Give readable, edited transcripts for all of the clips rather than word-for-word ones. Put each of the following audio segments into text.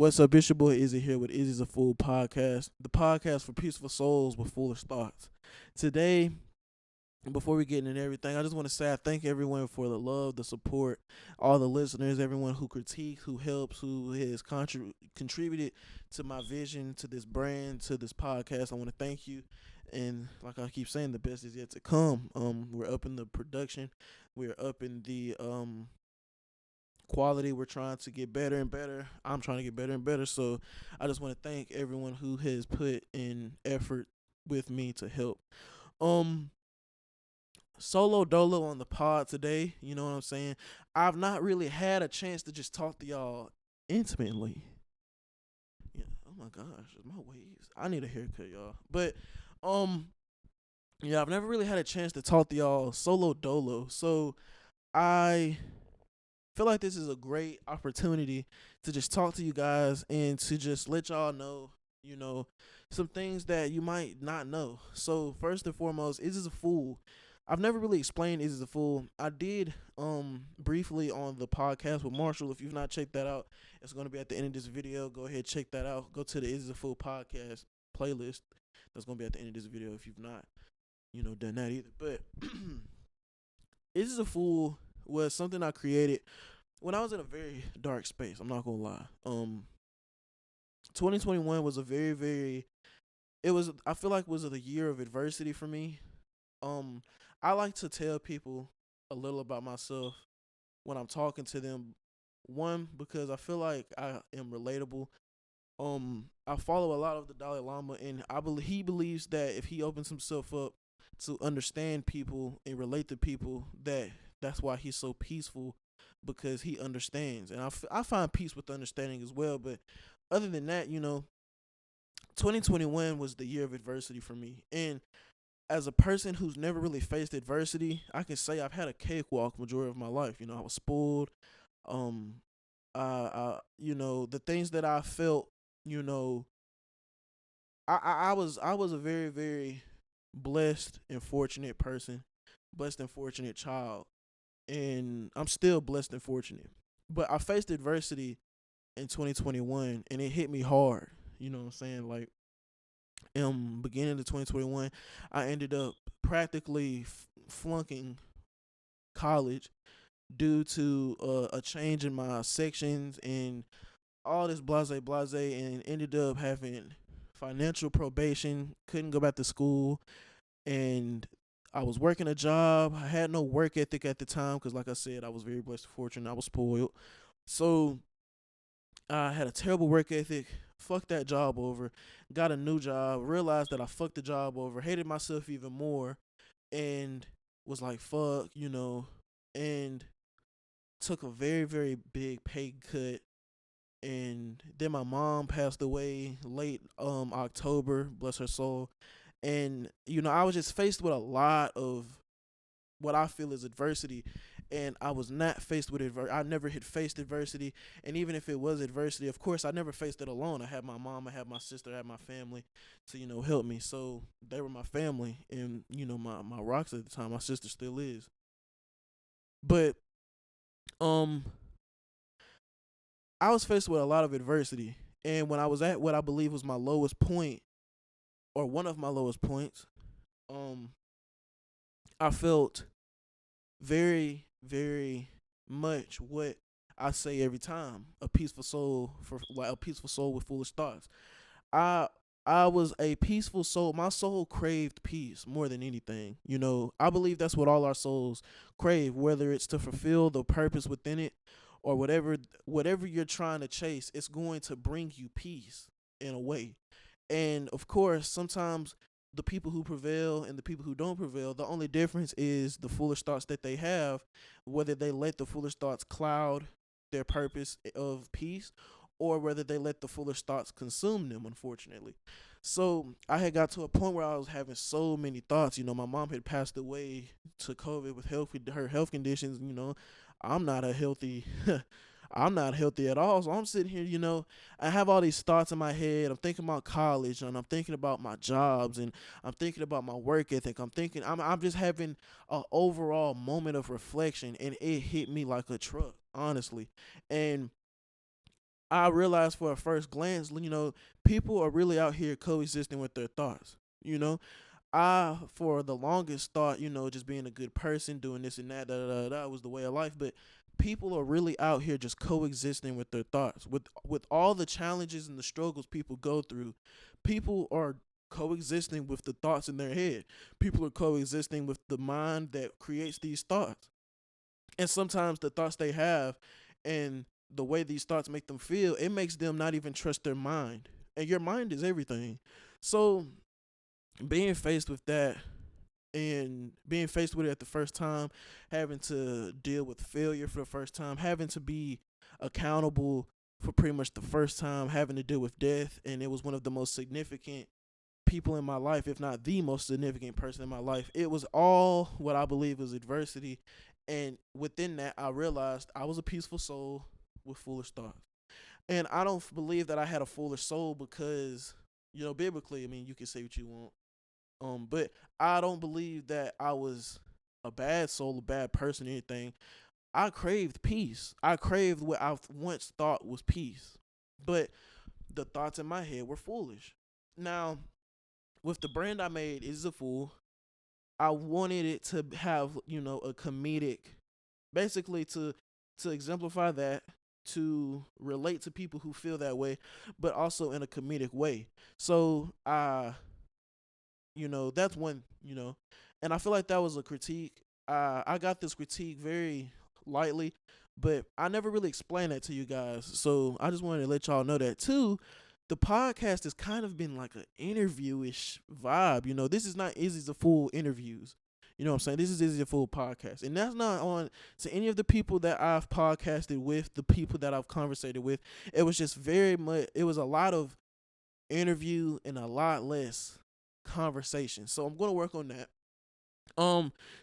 What's up? It's your boy Izzy here with Izzy's a Fool podcast, the podcast for peaceful souls with foolish thoughts. Today, before we get into everything, I just want to say I thank everyone for the love, the support, all the listeners, everyone who critiques, who helps, who has contributed to my vision, to this brand, to this podcast. I want to thank you. And like I keep saying, the best is yet to come. We're up in the production, we're up in the quality. We're trying to get better and better. I'm trying to get better and better. So I just want to thank everyone who has put in effort with me to help. Um Solo dolo on the pod today, you know what I'm saying? I've not really had a chance to just talk to y'all intimately. Yeah, oh my gosh, my waves. I need a haircut, y'all. But um yeah, I've never really had a chance to talk to y'all solo dolo. So I feel like this is a great opportunity to just talk to you guys and to just let y'all know, you know, some things that you might not know. So first and foremost, Izzys a Fool. I've never really explained Izzys a Fool. I did briefly on the podcast with Marshall. If you've not checked that out, it's gonna be at the end of this video. Go ahead, check that out. Go to the Izzys a Fool podcast playlist. That's gonna be at the end of this video if you've not, done that either. But Izzys a Fool was something I created when I was in a very dark space. I'm not gonna lie. 2021 was a very, very. It was. I feel like it was the year of adversity for me. Um, I like to tell people a little about myself when I'm talking to them. One, because I feel like I am relatable. I follow a lot of the Dalai Lama, and I believe he believes that if he opens himself up to understand people and relate to people, that's why he's so peaceful, because he understands. And I find peace with understanding as well. But other than that, 2021 was the year of adversity for me. And as a person who's never really faced adversity, I can say I've had a cakewalk majority of my life. I was spoiled. Um, the things that I felt, you know, I was a very, very blessed and fortunate person, blessed and fortunate child, and I'm still blessed and fortunate. But I faced adversity in 2021, and it hit me hard. You know what I'm saying? Like, beginning of 2021, I ended up practically flunking college due to a change in my sections and all this blase, and ended up having financial probation. Couldn't go back to school, and I was working a job. I had no work ethic at the time because, like I said, I was very blessed and fortunate. I was spoiled. So I had a terrible work ethic. Fucked that job over. Got a new job. Realized that I fucked the job over. Hated myself even more. And was like, fuck, And took a very, very big pay cut. And then my mom passed away late October, bless her soul. And I was just faced with a lot of what I feel is adversity, and I was not faced with adversity. I never had faced adversity, and even if it was adversity, of course, I never faced it alone. I had my mom, I had my sister, I had my family to help me. So they were my family, and my rocks at the time. My sister still is, but um, I was faced with a lot of adversity, and when I was at what I believe was my lowest point, or one of my lowest points, um, I felt very, very much what I say every time: a peaceful soul a peaceful soul with foolish thoughts. I I was a peaceful soul. My soul craved peace more than anything. I believe that's what all our souls crave, whether it's to fulfill the purpose within it or whatever you're trying to chase. It's going to bring you peace in a way. And of course, sometimes the people who prevail and the people who don't prevail, the only difference is the foolish thoughts that they have, whether they let the foolish thoughts cloud their purpose of peace or whether they let the foolish thoughts consume them, unfortunately. So I had got to a point where I was having so many thoughts. My mom had passed away to COVID with her health conditions. I'm not a healthy I'm not healthy at all. So I'm sitting here, I have all these thoughts in my head. I'm thinking about college, and I'm thinking about my jobs, and I'm thinking about my work ethic. I'm just having an overall moment of reflection, and it hit me like a truck, honestly. And I realized for a first glance, people are really out here coexisting with their thoughts. You know, I for the longest thought, just being a good person, doing this and that, was the way of life. But people are really out here just coexisting with their thoughts. With all the challenges and the struggles people go through, people are coexisting with the thoughts in their head. People are coexisting with the mind that creates these thoughts. And sometimes the thoughts they have and the way these thoughts make them feel, it makes them not even trust their mind. And your mind is everything. So being faced with that and being faced with it at the first time, having to deal with failure for the first time, having to be accountable for pretty much the first time, having to deal with death, and it was one of the most significant people in my life, if not the most significant person in my life. It was all what I believe was adversity, and within that, I realized I was a peaceful soul with foolish thoughts. And I don't believe that I had a foolish soul because, biblically, I mean, you can say what you want. But I don't believe that I was a bad soul, a bad person, or anything. I craved peace. I craved what I once thought was peace. But the thoughts in my head were foolish. Now, with the brand I made, Is a Fool, I wanted it to have, a comedic, basically to exemplify that, to relate to people who feel that way, but also in a comedic way. So that's one, and I feel like that was a critique. I got this critique very lightly, but I never really explained that to you guys. So I just wanted to let y'all know that too. The podcast has kind of been like an interview-ish vibe. This is not Izzy's a Fool interviews. You know what I'm saying? This is Izzy's a Fool podcast. And that's not on to any of the people that I've podcasted with, the people that I've conversated with. It was just it was a lot of interview and a lot less conversation. So I'm going to work on that.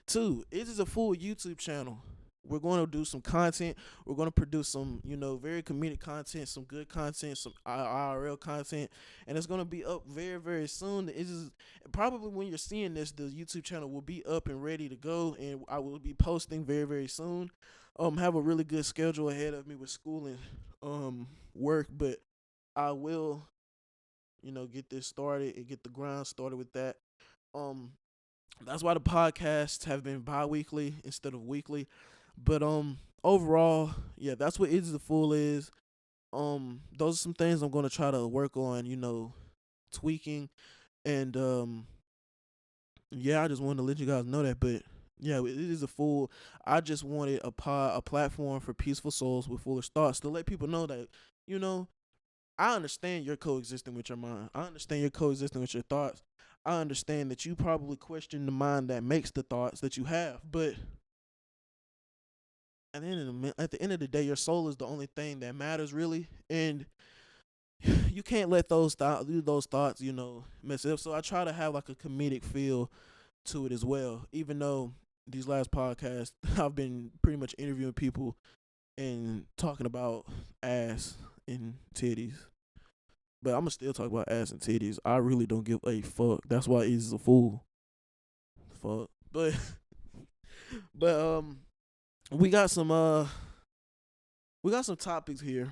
Two, it is a full YouTube channel. We're going to do some content. We're going to produce some, very comedic content, some good content, some IRL content, and it's going to be up very, very soon. It is probably when you're seeing this, the YouTube channel will be up and ready to go, and I will be posting very, very soon. Have a really good schedule ahead of me with school and work, but I will, get this started and get the grind started with that. That's why the podcasts have been bi-weekly instead of weekly. But overall, yeah, that's what Izzys the Fool is. Those are some things I'm gonna try to work on, tweaking. And yeah, I just wanted to let you guys know that. But yeah, it is a fool. I just wanted a platform for peaceful souls with foolish thoughts to let people know that, I understand you're coexisting with your mind. I understand you're coexisting with your thoughts. I understand that you probably question the mind that makes the thoughts that you have, but at the end of the day, your soul is the only thing that matters, really, and you can't let those thoughts, mess it up. So I try to have like a comedic feel to it as well, even though these last podcasts I've been pretty much interviewing people and talking about ass and titties. But I'm gonna still talk about ass and titties. I really don't give a fuck. That's why he's a fool. Fuck. But but we got some topics here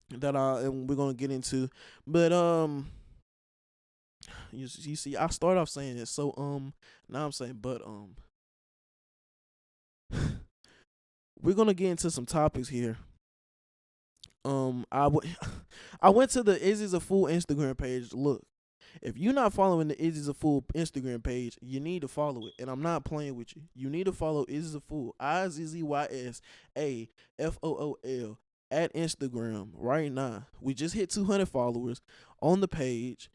that and we're gonna get into. But you see, I started off saying this, so now I'm saying but we're gonna get into some topics here. I went to the Izzys a Fool Instagram page. Look, if you're not following the Izzys a Fool Instagram page, you need to follow it. And I'm not playing with you. You need to follow Izzys a Fool, IZZYSAFOOL at Instagram right now. We just hit 200 followers on the page.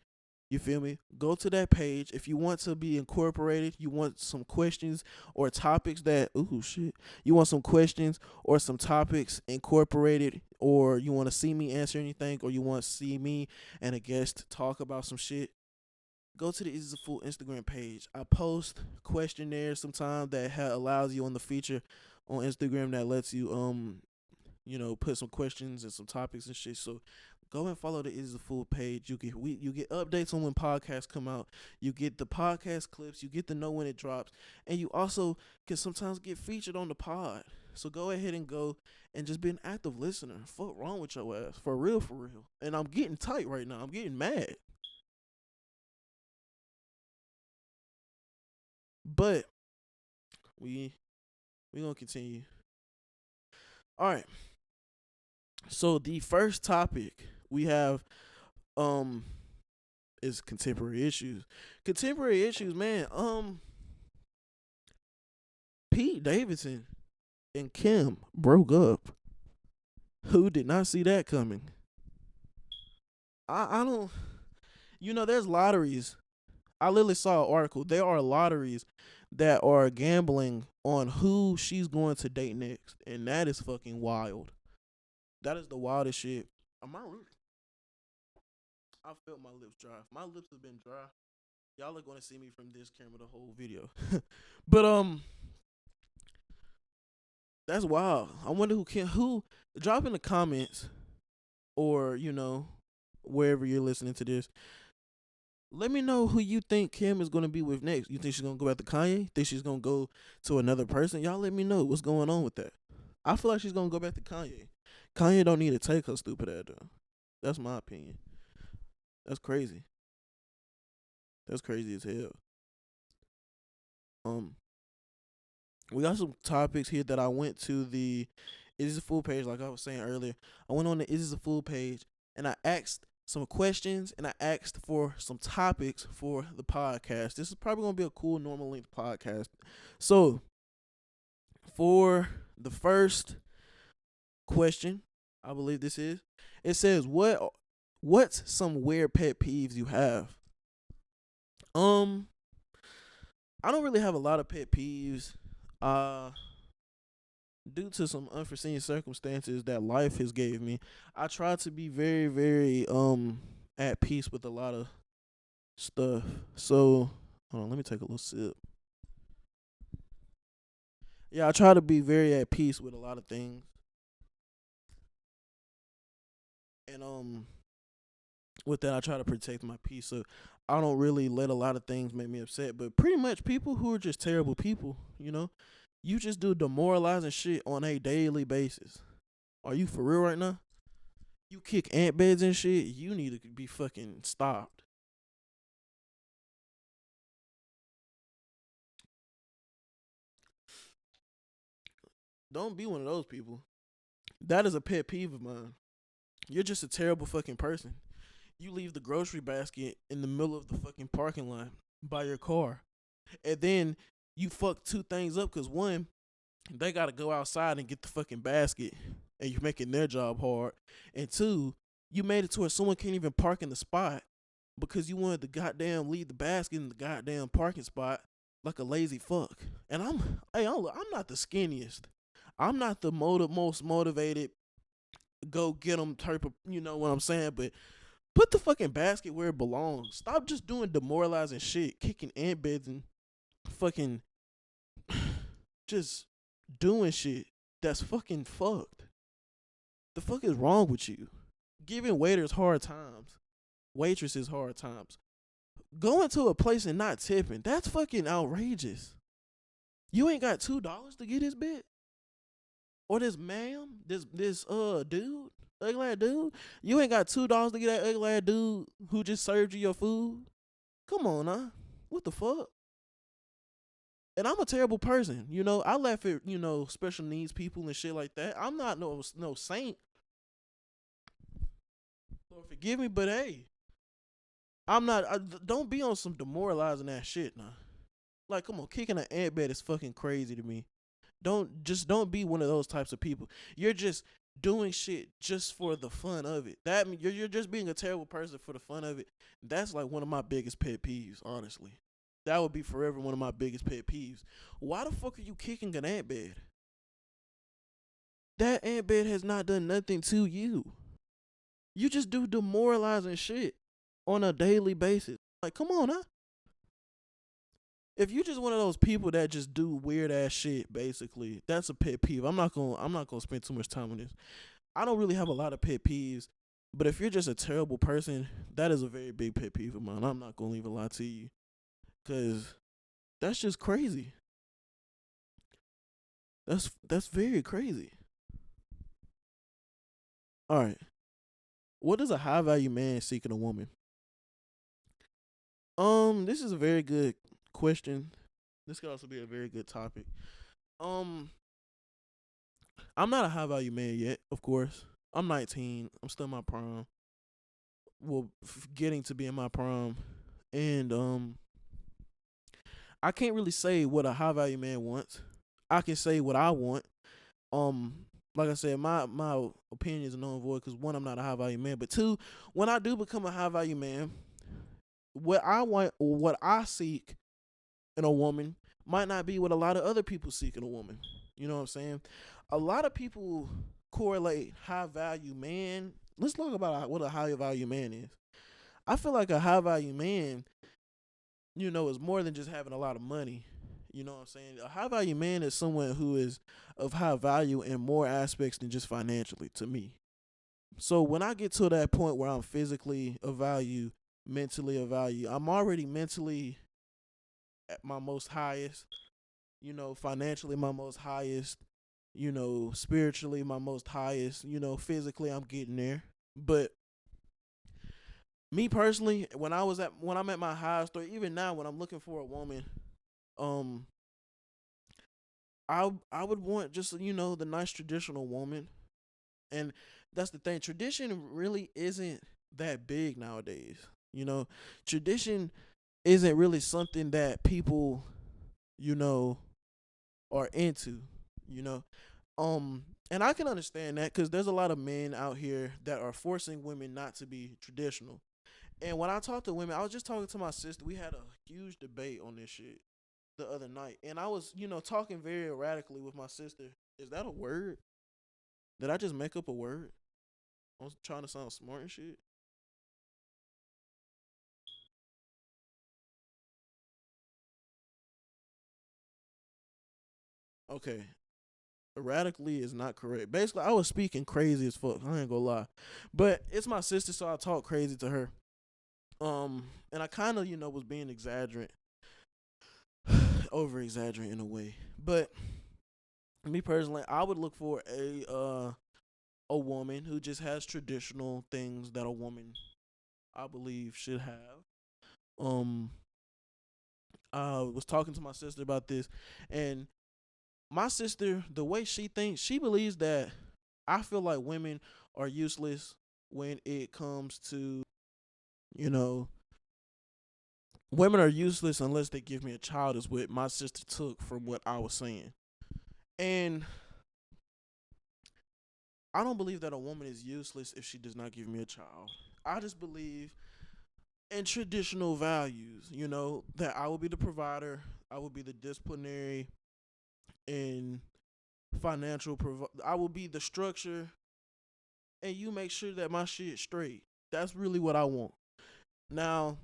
You feel me? Go to that page. If you want to be incorporated, you want some questions or topics you want some questions or some topics incorporated, or you want to see me answer anything, or you want to see me and a guest talk about some shit, go to the Izzys a Fool Instagram page. I post questionnaires sometimes that allows you on the feature on Instagram that lets you put some questions and some topics and shit. So go and follow the Izzys a Fool page. You get updates on when podcasts come out. You get the podcast clips. You get to know when it drops, and you also can sometimes get featured on the pod. So go ahead and go and just be an active listener. Fuck wrong with your ass. For real, for real. And I'm getting tight right now. I'm getting mad. But we gonna continue. All right. So the first topic we have is contemporary issues. Contemporary issues, man. Pete Davidson and Kim broke up. Who did not see that coming? I don't. There's lotteries. I literally saw an article. There are lotteries that are gambling on who she's going to date next, and that is fucking wild. That is the wildest shit. Am I rude? I felt my lips dry. My lips have been dry. Y'all are going to see me from this camera the whole video. But that's wild. I wonder who drop in the comments, or wherever you're listening to this. Let me know who you think Kim is going to be with next. You think she's going to go back to Kanye? Think she's going to go to another person? Y'all let me know what's going on with that. I feel like she's going to go back to Kanye. Kanye don't need to take her stupid ass down. That's my opinion. That's crazy. That's crazy as hell. We got some topics here that I went to the Izzys Fool page, like I was saying earlier. I went on the Izzys Fool page and I asked some questions and I asked for some topics for the podcast. This is probably gonna be a cool normal length podcast. So for the first question, I believe this is, it says, what's some weird pet peeves you have? I don't really have a lot of pet peeves. Due to some unforeseen circumstances that life has gave me, I try to be very, very at peace with a lot of stuff. So hold on, let me take a little sip. Yeah, I try to be very at peace with a lot of things. And with that I try to protect my peace. So I don't really let a lot of things make me upset. But pretty much people who are just terrible people, you just do demoralizing shit on a daily basis. Are you for real right now? You kick ant beds and shit, you need to be fucking stopped. Don't be one of those people. That is a pet peeve of mine. You're just a terrible fucking person. You leave the grocery basket in the middle of the fucking parking lot by your car. And then you fuck two things up because one, they got to go outside and get the fucking basket and you're making their job hard. And two, you made it to where someone can't even park in the spot because you wanted to goddamn leave the basket in the goddamn parking spot like a lazy fuck. And I'm not the skinniest. I'm not the most motivated go get them type of, you know what I'm saying? But put the fucking basket where it belongs. Stop just doing demoralizing shit, kicking ant beds and fucking just doing shit that's fucking fucked. The fuck is wrong with you? Giving waiters hard times, waitresses hard times. Going to a place and not tipping, that's fucking outrageous. You ain't got $2 to get this bit? Or this ma'am, this dude, ugly ass dude. You ain't got $2 to get that ugly ass dude who just served you your food? Come on, nah. What the fuck? And I'm a terrible person, I laugh at, special needs people and shit like that. I'm not no saint. Lord forgive me, but hey, I'm not. Don't be on some demoralizing ass shit now. Like, come on, kicking an ant bed is fucking crazy to me. Don't be one of those types of people. You're just doing shit just for the fun of it. That you're just being a terrible person for the fun of it. That's like one of my biggest pet peeves, honestly. That would be forever one of my biggest pet peeves. Why the fuck are you kicking an ant bed? That ant bed has not done nothing to you. You just do demoralizing shit on a daily basis. Like, come on, huh? If you just one of those people that just do weird ass shit, basically, that's a pet peeve. I'm not gonna spend too much time on this. I don't really have a lot of pet peeves, but if you're just a terrible person, that is a very big pet peeve of mine. I'm not gonna leave a lie to you, cause that's just crazy. That's very crazy. All right. What does a high value man seek in a woman? This is a very good question. This could also be a very good topic. Um, I'm not a high value man yet, of course. I'm 19. I'm still in my prime. Well, getting to be in my prime, and I can't really say what a high value man wants. I can say what I want. Um, like I said, my opinion is null and void because one, I'm not a high value man, but two, when I do become a high value man, what I want or what I seek in a woman might not be what a lot of other people seek in a woman. You know what I'm saying? A lot of people correlate high value man. Let's talk about what a high value man is. I feel like a high value man, is more than just having a lot of money. You know what I'm saying? A high value man is someone who is of high value in more aspects than just financially to me. So when I get to that point where I'm physically of value, mentally of value, I'm already mentally at my most highest, financially my most highest, spiritually my most highest, physically I'm getting there. But me personally, when I'm at my highest, or even now when I'm looking for a woman, um, I would want just the nice traditional woman, and that's the thing. Tradition really isn't that big nowadays. Tradition isn't really something that people you know are into. You know, and I can understand that because there's a lot of men out here that are forcing women not to be traditional. And when I talk to women, I was just talking to my sister. We had a huge debate on this shit the other night, and I was, talking very erratically with my sister. Is that a word? Did I just make up a word? I was trying to sound smart and shit. Okay, erratically is not correct. Basically, I was speaking crazy as fuck. I ain't gonna lie, but it's my sister, so I talk crazy to her. And I kind of, was being exaggerant, over exaggerating in a way. But me personally, I would look for a woman who just has traditional things that a woman, I believe, should have. Um, I was talking to my sister about this, and my sister, the way she thinks, she believes that I feel like women are useless when it comes to, you know, women are useless unless they give me a child, is what my sister took from what I was saying. And I don't believe that a woman is useless if she does not give me a child. I just believe in traditional values, that I will be the provider, I will be the disciplinary and I will be the structure, and you make sure that my shit straight. That's really what I want. Now,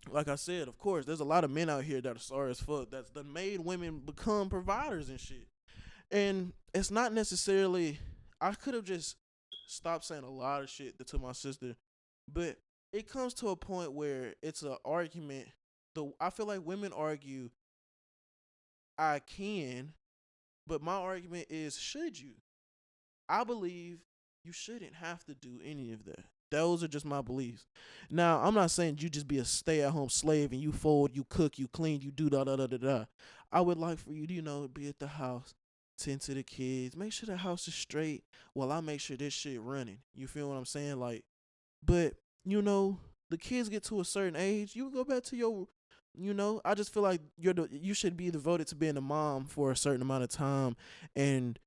like I said, of course, there's a lot of men out here that are sorry as fuck that's done made women become providers and shit. And it's not necessarily, I could have just stopped saying a lot of shit to my sister, but it comes to a point where it's an argument. I feel like women argue, I can, but my argument is, should you? I believe you shouldn't have to do any of that. Those are just my beliefs. Now, I'm not saying you just be a stay at home slave and you fold, you cook, you clean, you do da da da da da. I would like for you to, be at the house, tend to the kids, make sure the house is straight while I make sure this shit running. You feel what I'm saying? Like, but, the kids get to a certain age, you go back to your, I just feel like you should be devoted to being a mom for a certain amount of time. And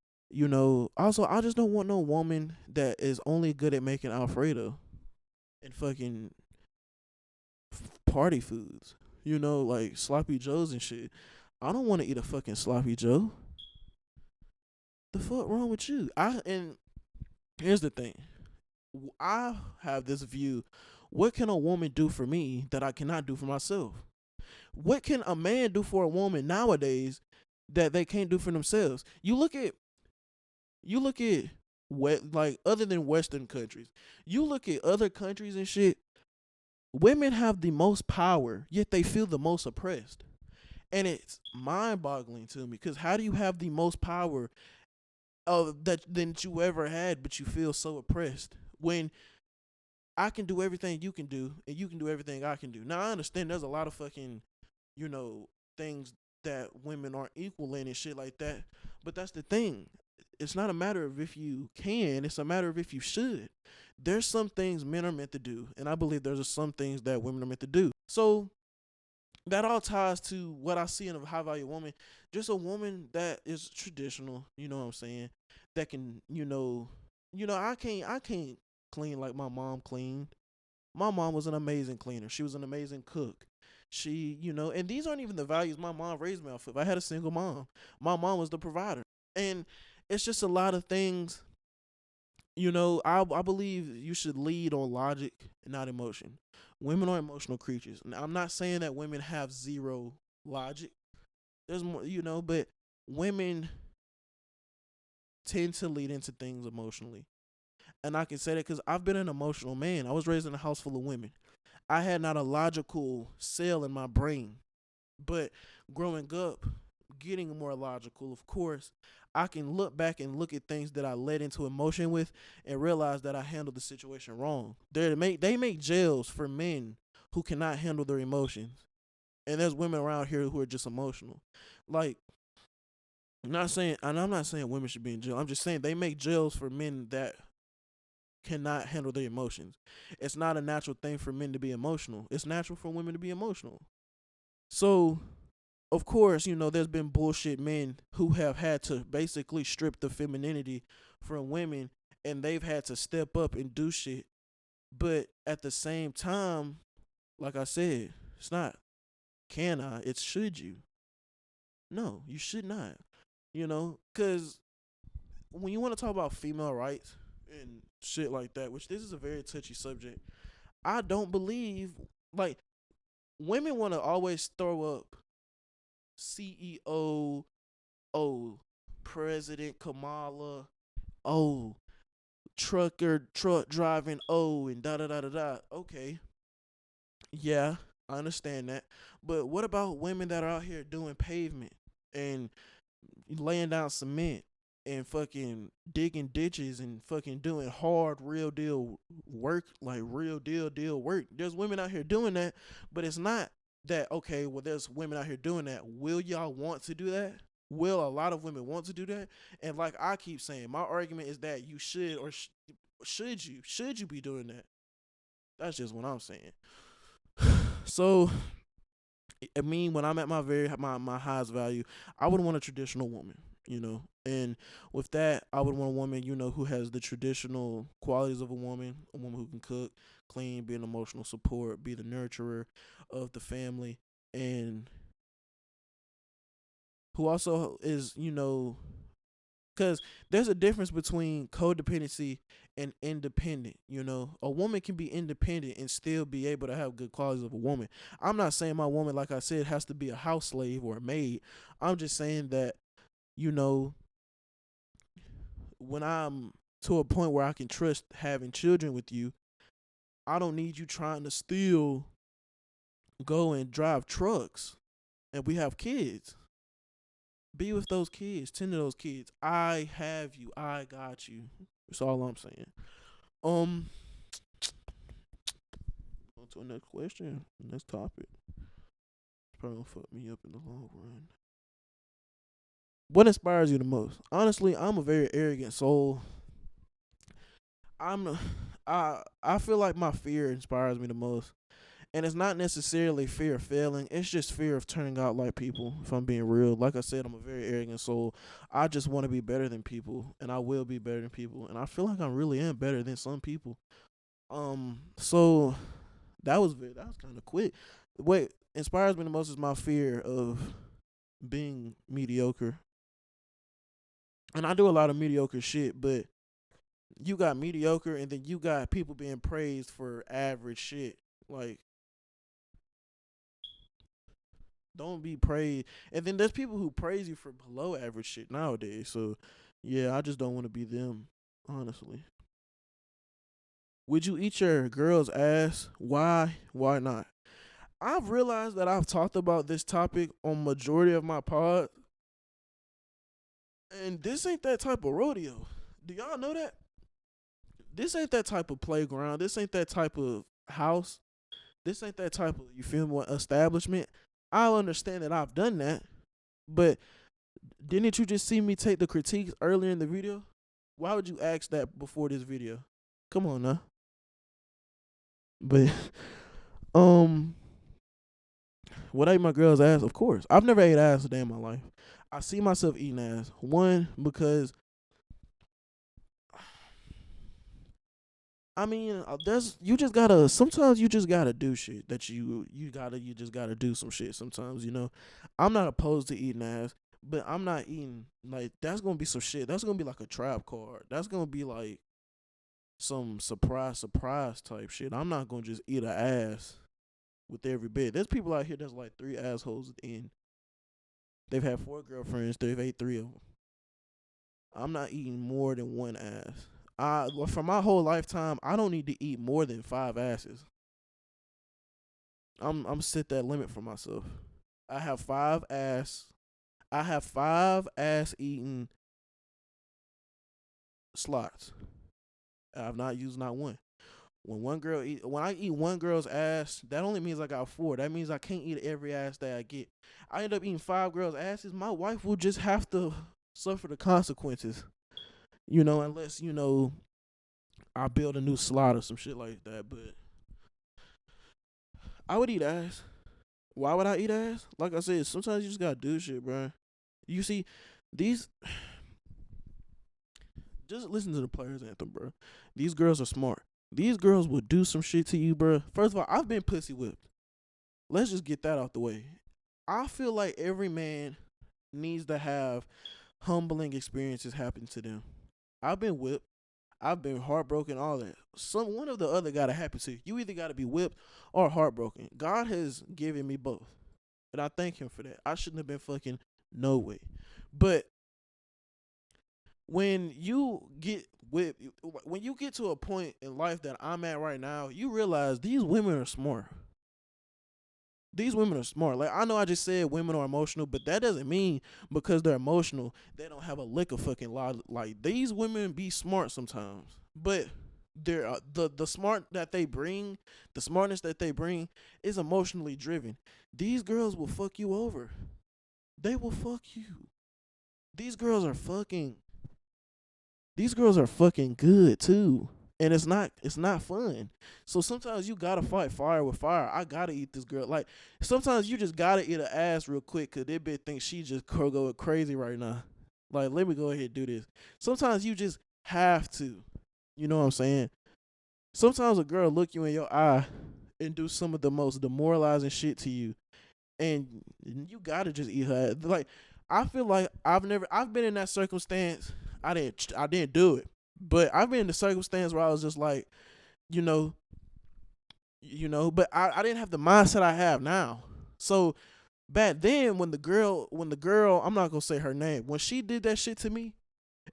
also, I just don't want no woman that is only good at making Alfredo and fucking party foods. Like sloppy joes and shit. I don't want to eat a fucking sloppy joe. The fuck wrong with you? And here's the thing. I have this view. What can a woman do for me that I cannot do for myself? What can a man do for a woman nowadays that they can't do for themselves? You look at what, like, other than Western countries, you look at other countries and shit. Women have the most power, yet they feel the most oppressed. And it's mind-boggling to me because how do you have the most power of that you ever had, but you feel so oppressed when I can do everything you can do, and you can do everything I can do. Now I understand there's a lot of fucking, you know, things that women aren't equal in and shit like that. But that's the thing. It's not a matter of if you can, it's a matter of if you should. There's some things men are meant to do, and I believe there's some things that women are meant to do. So that all ties to what I see in a high value woman. Just a woman that is traditional, you know what I'm saying? That can, I can't clean like my mom cleaned. My mom was an amazing cleaner. She was an amazing cook. She, and these aren't even the values my mom raised me off of. I had a single mom. My mom was the provider. And it's just a lot of things, I believe you should lead on logic and not emotion. Women are emotional creatures. Now, I'm not saying that women have zero logic. There's more, but women tend to lead into things emotionally. And I can say that because I've been an emotional man. I was raised in a house full of women. I had not a logical cell in my brain. But growing up, getting more logical, of course, I can look back and look at things that I led into emotion with and realize that I handled the situation wrong. They make jails for men who cannot handle their emotions. And there's women around here who are just emotional. Like, I'm not saying women should be in jail. I'm just saying they make jails for men that cannot handle their emotions. It's not a natural thing for men to be emotional. It's natural for women to be emotional. So, of course, there's been bullshit men who have had to basically strip the femininity from women and they've had to step up and do shit. But at the same time, like I said, it's not can I, it's should you. No, you should not. Because when you want to talk about female rights and shit like that, which this is a very touchy subject, I don't believe, like, women want to always throw up CEO, oh, President Kamala, oh, truck driving, oh, and da da da da da. Okay, yeah, I understand that. But what about women that are out here doing pavement and laying down cement and fucking digging ditches and fucking doing hard real deal work, like real deal work? There's women out here doing that, but it's not that okay, well there's women out here doing that. Will y'all want to do that? Will a lot of women want to do that? And like I keep saying, my argument is that you should or should you be doing that? That's just what I'm saying. So I mean, when I'm at my highest value, I would want a traditional woman, and with that, I would want a woman, who has the traditional qualities of a woman who can cook, clean, be an emotional support, be the nurturer of the family, and who also is, because there's a difference between codependency and independent. A woman can be independent and still be able to have good qualities of a woman. I'm not saying my woman, like I said, has to be a house slave or a maid. I'm just saying that, you know, when I'm to a point where I can trust having children with you, I don't need you trying to still go and drive trucks and we have kids. Be with those kids, tend to those kids. I have you. I got you. That's all I'm saying. On to the next question. Next topic. It's probably gonna fuck me up in the long run. What inspires you the most? Honestly, I'm a very arrogant soul. I'm I feel like my fear inspires me the most. And it's not necessarily fear of failing. It's just fear of turning out like people, if I'm being real. Like I said, I'm a very arrogant soul. I just want to be better than people. And I will be better than people. And I feel like I really am better than some people. So that was kind of quick. What inspires me the most is my fear of being mediocre. And I do a lot of mediocre shit, but you got mediocre and then you got people being praised for average shit. Like, don't be praised. And then there's people who praise you for below average shit nowadays. So, yeah, I just don't want to be them, honestly. Would you eat your girl's ass? Why? Why not? I've realized that I've talked about this topic on majority of my pod, and this ain't that type of rodeo. Do y'all know that? This ain't that type of playground. This ain't that type of house. This ain't that type of, you feel me, establishment. I understand that I've done that, but didn't you just see me take the critiques earlier in the video? Why would you ask that before this video? Come on now. But would I eat my girl's ass? Of course. I've never ate ass a day in my life. I see myself eating ass. One, because I mean, you just gotta. Sometimes you just gotta do shit that you just gotta do some shit. Sometimes, I'm not opposed to eating ass, but I'm not eating like that's gonna be some shit. That's gonna be like a trap card. That's gonna be like some surprise type shit. I'm not gonna just eat an ass with every bit. There's people out here that's like 3 assholes in. They've had 4 girlfriends. They've ate 3 of them. I'm not eating more than 1 ass. For my whole lifetime, I don't need to eat more than 5 asses. I'm set that limit for myself. I have 5 ass. I have 5 ass eating slots. I've not used not one. When I eat one girl's ass, that only means I got 4. That means I can't eat every ass that I get. I end up eating 5 girls' asses. My wife will just have to suffer the consequences. Unless, I build a new slot or some shit like that. But I would eat ass. Why would I eat ass? Like I said, sometimes you just gotta do shit, bro. You see, just listen to the players anthem, bro. These girls are smart. These girls will do some shit to you, bro. First of all, I've been pussy whipped. Let's just get that out the way. I feel like every man needs to have humbling experiences happen to them. I've been whipped. I've been heartbroken, all that. One of the other gotta happen to you. You either gotta be whipped or heartbroken. God has given me both. And I thank him for that. I shouldn't have been fucking no way. But when you get whipped, when you get to a point in life that I'm at right now, you realize these women are smart. These women are smart. Like, I know I just said women are emotional, but that doesn't mean because they're emotional, they don't have a lick of fucking logic. Like, these women be smart sometimes, but they're the smart that they bring, the smartness that they bring is emotionally driven. These girls will fuck you over. They will fuck you. These girls are fucking good too. And it's not fun. So sometimes you gotta fight fire with fire. I gotta eat this girl. Like, sometimes you just gotta eat her ass real quick because they bitch think she just going crazy right now. Like, let me go ahead and do this. Sometimes you just have to. You know what I'm saying? Sometimes a girl look you in your eye and do some of the most demoralizing shit to you. And you gotta just eat her ass. Like, I feel like I've been in that circumstance. I didn't do it. But I've been in the circumstance where I was just like, but I didn't have the mindset I have now. So back then when the girl, I'm not gonna say her name, when she did that shit to me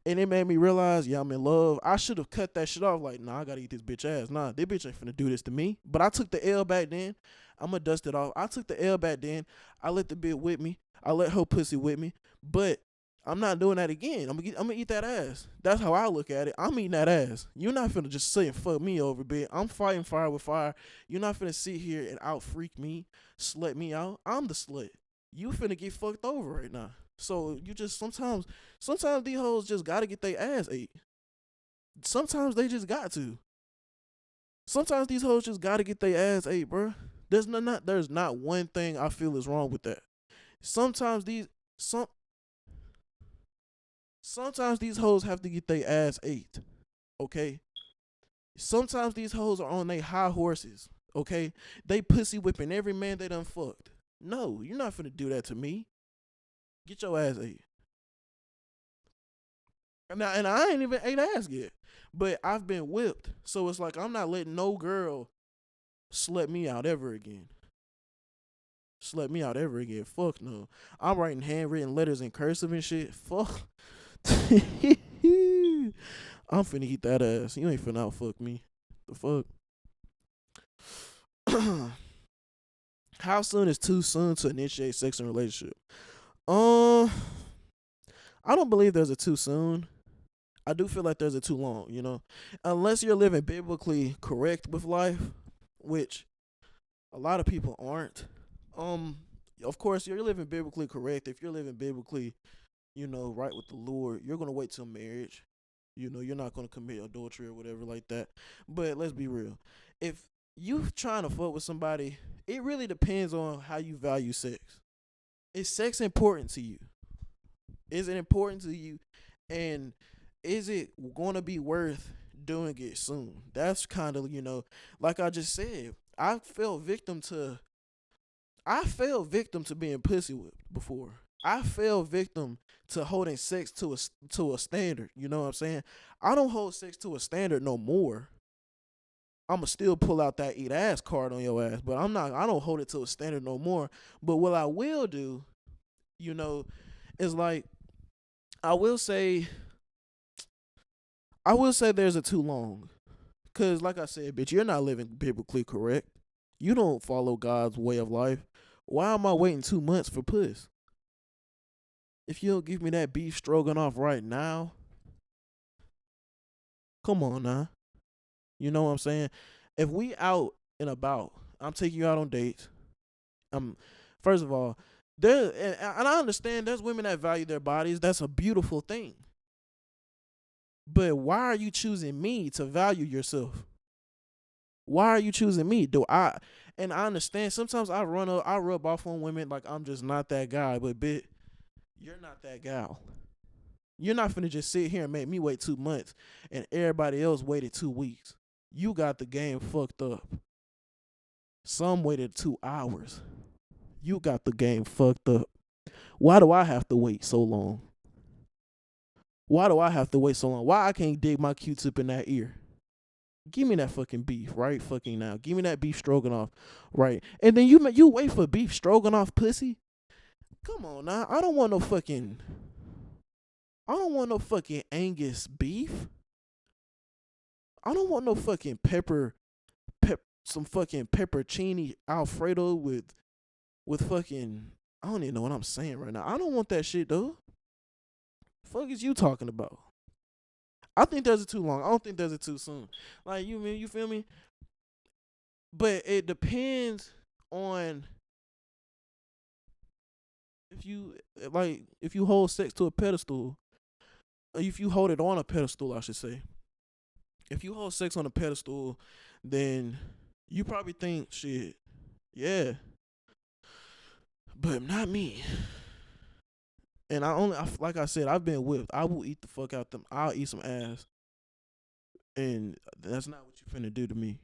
and it made me realize, yeah, I'm in love, I should have cut that shit off. Like, nah, I gotta eat this bitch ass. Nah, this bitch ain't finna do this to me. But I took the L back then. I'ma dust it off. I took the L back then. I let the bitch with me. I let her pussy with me. But I'm not doing that again. I'm gonna eat that ass. That's how I look at it. I'm eating that ass. You're not finna just sit and fuck me over, bitch. I'm fighting fire with fire. You're not finna sit here and out freak me, slut me out. I'm the slut. You finna get fucked over right now. So you just sometimes these hoes just gotta get their ass ate. Sometimes they just got to. Sometimes these hoes just gotta get their ass ate, bro. There's not one thing I feel is wrong with that. Sometimes these hoes have to get their ass ate, okay? Sometimes these hoes are on their high horses, okay? They pussy whipping every man they done fucked. No, you're not finna do that to me. Get your ass ate. And I ain't even ate ass yet, but I've been whipped. So it's like I'm not letting no girl slut me out ever again. Fuck no. I'm writing handwritten letters in cursive and shit. Fuck. I'm finna eat that ass. You ain't finna out fuck me. The fuck? How soon is too soon to initiate sex in a relationship? Um, I don't believe there's a too soon. I do feel like there's a too long, unless you're living biblically correct with life, which a lot of people aren't. Um, of course, you're living biblically correct. If you're living biblically, right with the Lord, you're gonna wait till marriage. You're not gonna commit adultery or whatever like that. But let's be real. If you trying to fuck with somebody, it really depends on how you value sex. Is sex important to you? Is it important to you? And is it going to be worth doing it soon? That's kind of, like I just said, I fell victim to being pussy whipped before. I fell victim to holding sex to a standard. You know what I'm saying? I don't hold sex to a standard no more. I'ma still pull out that eat ass card on your ass, but I don't hold it to a standard no more. But what I will do, is like I will say there's a too long. Cause like I said, bitch, you're not living biblically correct. You don't follow God's way of life. Why am I waiting 2 months for puss? If you don't give me that beef stroganoff right now, come on now. You know what I'm saying? If we out and about, I'm taking you out on dates. First of all, and I understand there's women that value their bodies. That's a beautiful thing. But why are you choosing me to value yourself? Why are you choosing me? And I understand sometimes I rub off on women like I'm just not that guy, but bitch, you're not that gal. You're not finna just sit here and make me wait 2 months and everybody else waited 2 weeks. You got the game fucked up. Some waited 2 hours. You got the game fucked up. Why do I have to wait so long? Why do I have to wait so long? Why I can't dig my Q-tip in that ear? Give me that fucking beef right fucking now. Give me that beef stroganoff, right? And then you wait for beef stroganoff pussy? Come on now. I don't want no fucking Angus beef. I don't want no fucking some fucking pepperoncini Alfredo with fucking, I don't even know what I'm saying right now. I don't want that shit though. Fuck is you talking about? I think there's a too long. I don't think there's a too soon. Like you feel me? But it depends on if you hold sex to a pedestal, or if you hold it on a pedestal, I should say. If you hold sex on a pedestal, then you probably think shit, yeah. But not me. And like I said, I've been whipped. I will eat the fuck out them. I'll eat some ass. And that's not what you finna do to me.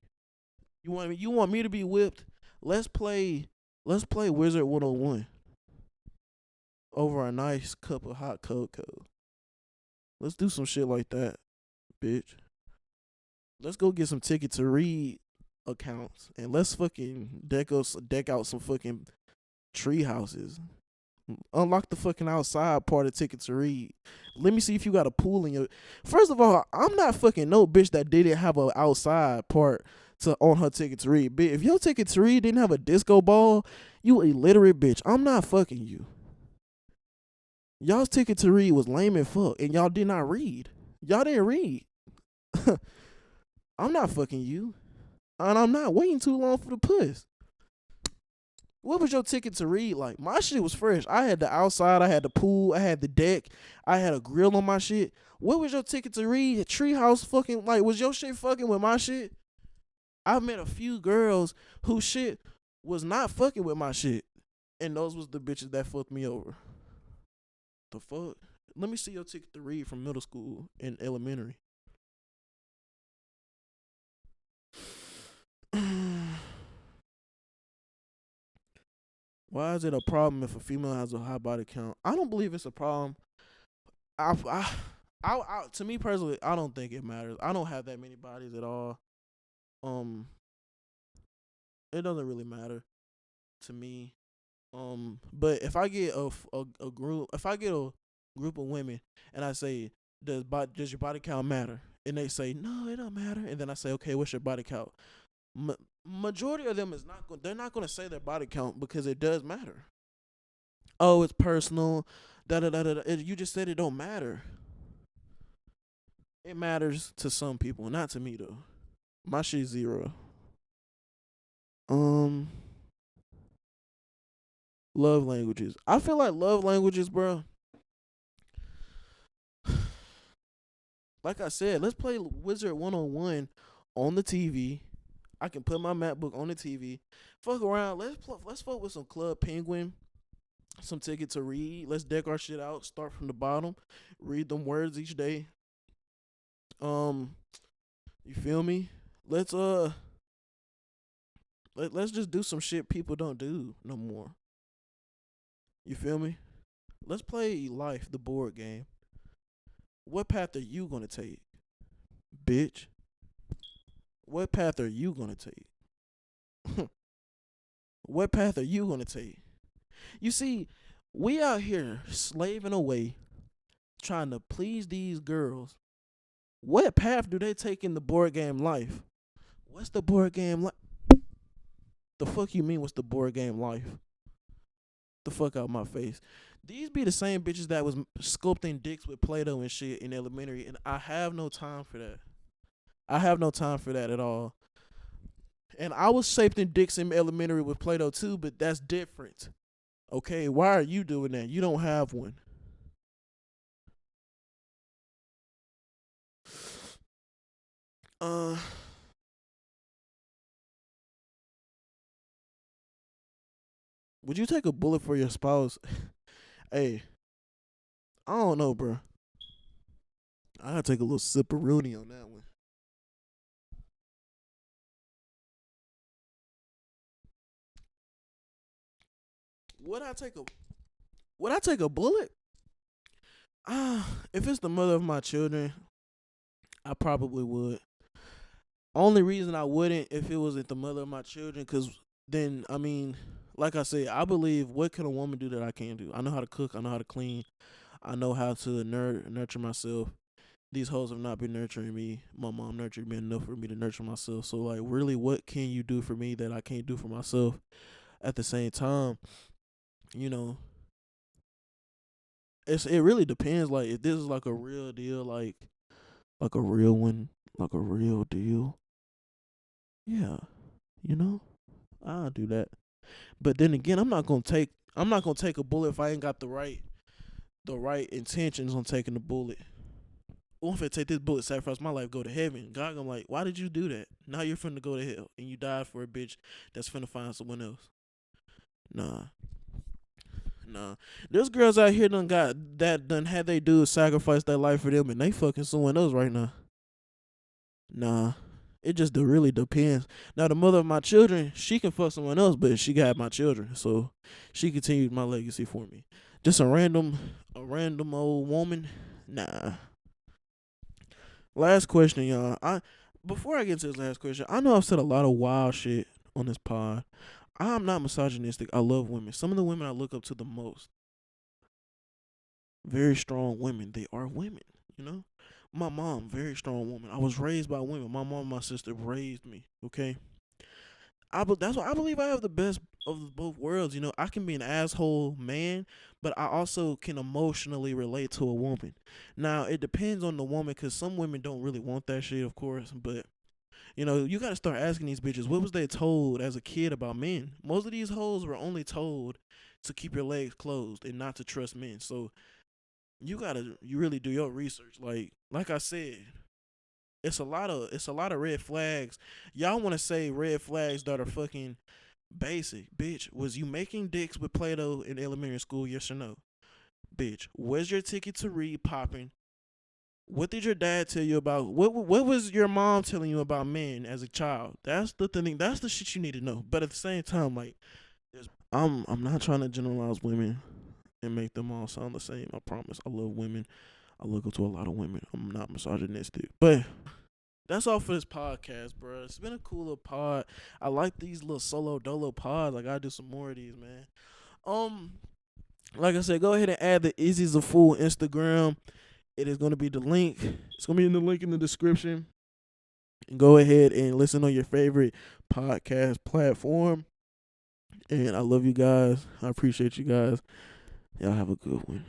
You want me to be whipped? Let's play Wizard 101 over a nice cup of hot cocoa. Let's do some shit like that, bitch. Let's go get some Ticket to Read accounts and let's fucking deck out some fucking tree houses. Unlock the fucking outside part of Ticket to Read. Let me see if you got a pool in your. First of all, I'm not fucking no bitch that didn't have a outside part on her Ticket to Read. Bitch, if your Ticket to Read didn't have a disco ball, you illiterate bitch. I'm not fucking you. Y'all's Ticket to Read was lame as fuck, and y'all did not read. Y'all didn't read. I'm not fucking you, and I'm not waiting too long for the puss. What was your Ticket to Read like? My shit was fresh. I had the outside, I had the pool, I had the deck, I had a grill on my shit. What was your Ticket to Read? Treehouse fucking like? Was your shit fucking with my shit? I've met a few girls whose shit was not fucking with my shit, and those was the bitches that fucked me over. The fuck? Let me see your Ticket to Read from middle school and elementary. Why is it a problem if a female has a high body count? I don't believe it's a problem. To me personally, I don't think it matters. I don't have that many bodies at all. It doesn't really matter to me. But if I get a group of women and I say, does your body count matter? And they say, no, it don't matter. And then I say, okay, what's your body count? majority of them is not going. They're not going to say their body count because it does matter. Oh, it's personal. Da da da da. You just said it don't matter. It matters to some people, not to me though. My shit zero. Um, love languages. I feel like love languages, bro. Like I said, let's play Wizard 101 on the TV. I can put my map book on the TV. Fuck around. Let's fuck with some Club Penguin. Some Ticket to Read. Let's deck our shit out. Start from the bottom. Read them words each day. Um, you feel me? Let's let's just do some shit people don't do no more. You feel me? Let's play Life, the board game. What path are you gonna take, bitch? What path are you gonna take? What path are you gonna take? You see, we out here slaving away, trying to please these girls. What path do they take in the board game life? What's the board game life? The fuck you mean? What's the board game life? The fuck out my face. These be the same bitches that was sculpting dicks with Play-Doh and shit in elementary, and I have no time for that. I have no time for that at all. And I was shaping dicks in elementary with Play-Doh too, but that's different. Okay, why are you doing that? You don't have one. Uh, would you take a bullet for your spouse? Hey, I don't know, bro. I gotta take a little sip of Rooney on that one. Would I take a Would I take a bullet? If it's the mother of my children, I probably would. Only reason I wouldn't if it wasn't the mother of my children, cause then I mean, like I said, I believe what can a woman do that I can't do? I know how to cook. I know how to clean. I know how to nurture myself. These hoes have not been nurturing me. My mom nurtured me enough for me to nurture myself. So like, really, what can you do for me that I can't do for myself? At the same time, you know, it really depends. Like if this is like a real deal, like a real one, like a real deal. Yeah, you know, I'll do that. But then again, I'm not gonna take a bullet if I ain't got the right intentions on taking the bullet. Well, if I take this bullet, sacrifice my life, go to heaven. God, I'm like, why did you do that? Now you're finna go to hell, and you died for a bitch that's finna find someone else. Nah, nah. There's girls out here done had they dudes sacrifice their life for them, and they fucking someone else right now. Nah. It just really depends. Now the mother of my children, she can fuck someone else, but she got my children, so she continued my legacy for me. Just a random old woman. Nah. Last question, y'all. I Before I get into this last question, I know I've said a lot of wild shit on this pod. I'm not misogynistic. I love women. Some of the women I look up to the most, very strong women. They are women, you know? My mom, very strong woman. I was raised by women. My mom and my sister raised me, okay? That's why I believe I have the best of both worlds. You know, I can be an asshole man, but I also can emotionally relate to a woman. Now, it depends on the woman because some women don't really want that shit, of course, but you know, you gotta start asking these bitches, what was they told as a kid about men? Most of these hoes were only told to keep your legs closed and not to trust men. So you really do your research. Like I said, it's a lot of red flags. Y'all wanna say red flags that are fucking basic. Bitch, was you making dicks with Play Doh in elementary school, yes or no? Bitch, was your ticket to read popping? What did your dad tell you about what was your mom telling you about men as a child? That's the thing. That's the shit you need to know. But at the same time, like, I'm not trying to generalize women and make them all sound the same. I promise. I love women. I look up to a lot of women. I'm not misogynistic. But that's all for this podcast, bro. It's been a cool little pod. I like these little solo dolo pods. I gotta do some more of these, man. Um, like I said, go ahead and add the Izzys a Fool Instagram. It is going to be the link. It's going to be in the link in the description. Go ahead and listen on your favorite podcast platform. And I love you guys. I appreciate you guys. Y'all have a good one.